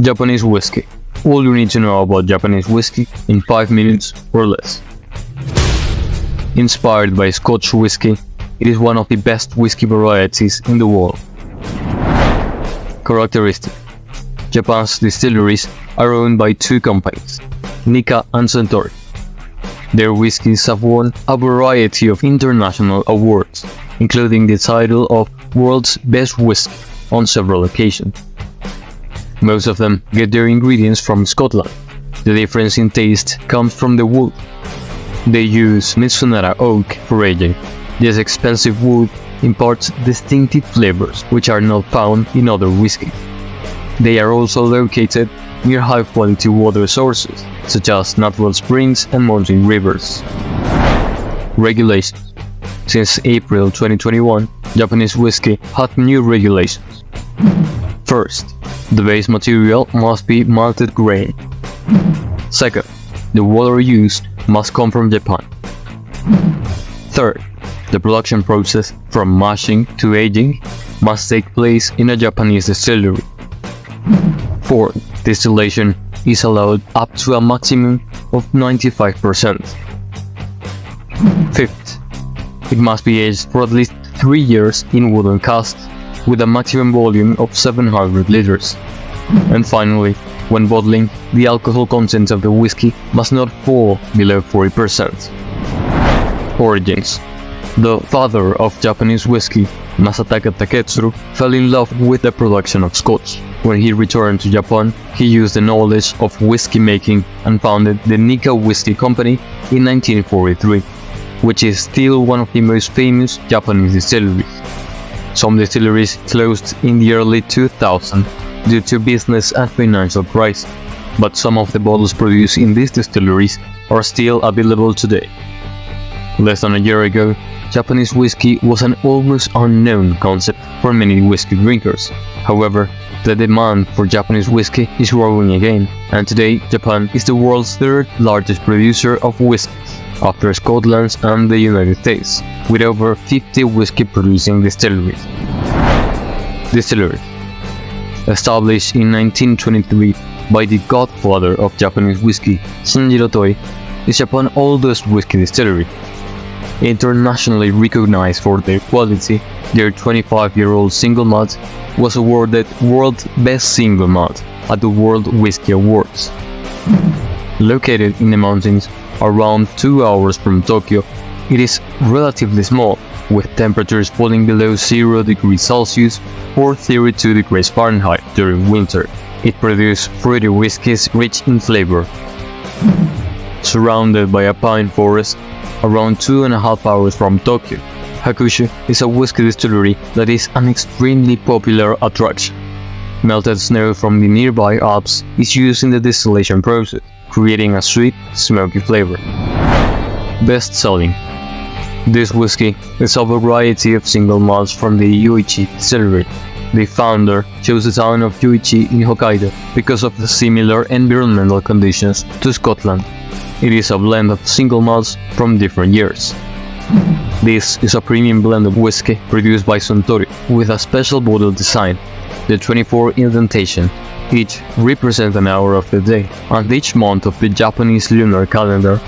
Japanese whiskey. All you need to know about Japanese whiskey in 5 minutes or less. Inspired by Scotch whiskey, it is one of the best whiskey varieties in the world. Characteristic: Japan's distilleries are owned by two companies, Nikka and Suntory. Their whiskies have won a variety of international awards, including the title of World's Best Whiskey on several occasions. Most of them get their ingredients from Scotland. The difference in taste comes from the wood. They use Mitsunara oak for aging. This expensive wood imparts distinctive flavors which are not found in other whiskeys. They are also located near high-quality water sources, such as natural springs and mountain rivers. Regulations. Since April 2021, Japanese whiskey had new regulations. First, the base material must be malted grain. Second, the water used must come from Japan. Third, the production process from mashing to aging must take place in a Japanese distillery. Fourth, distillation is allowed up to a maximum of 95%. Fifth, it must be aged for at least 3 years in wooden casks with a maximum volume of 700 liters. And finally, when bottling, the alcohol content of the whiskey must not fall below 40%. Origins. The father of Japanese whiskey, Masataka Taketsuru, fell in love with the production of Scotch. When he returned to Japan, he used the knowledge of whiskey making and founded the Nikka Whiskey Company in 1943, which is still one of the most famous Japanese distilleries. Some distilleries closed in the early 2000s due to business and financial crisis, but some of the bottles produced in these distilleries are still available today. Less than a year ago, Japanese whiskey was an almost unknown concept for many whiskey drinkers. However, the demand for Japanese whiskey is growing again, and today Japan is the world's third largest producer of whiskeys, after Scotland and the United States, with over 50 whiskey-producing distilleries. Distilleries. Established in 1923 by the godfather of Japanese whiskey, Shinjiro Toi, is Japan's oldest whiskey distillery. Internationally recognized for their quality, their 25-year-old single malt was awarded World's Best Single Malt at the World Whiskey Awards. Located in the mountains, around 2 hours from Tokyo, it is relatively small, with temperatures falling below 0 degrees Celsius or 32 degrees Fahrenheit during winter. It produces fruity whiskies rich in flavor. Surrounded by a pine forest, around 2.5 hours from Tokyo, Hakushu is a whiskey distillery that is an extremely popular attraction. Melted snow from the nearby Alps is used in the distillation process, creating a sweet, smoky flavor. Best-selling. This whiskey is a variety of single malts from the Yoichi distillery. The founder chose the town of Yoichi in Hokkaido because of the similar environmental conditions to Scotland. It is a blend of single malts from different years. This is a premium blend of whiskey produced by Suntory with a special bottle design. The 24 indentation each represent an hour of the day, and each month of the Japanese lunar calendar,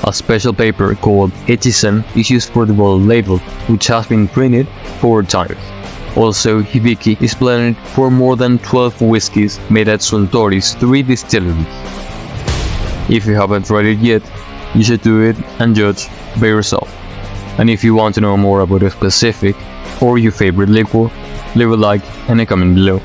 a special paper called Echizen is used for the bottle label, which has been printed 4 times. Also, Hibiki is blended for more than 12 whiskies made at Suntory's 3 distilleries. If you haven't tried it yet, you should do it and judge by yourself. And if you want to know more about a specific or your favorite liquor, leave a like and a comment below.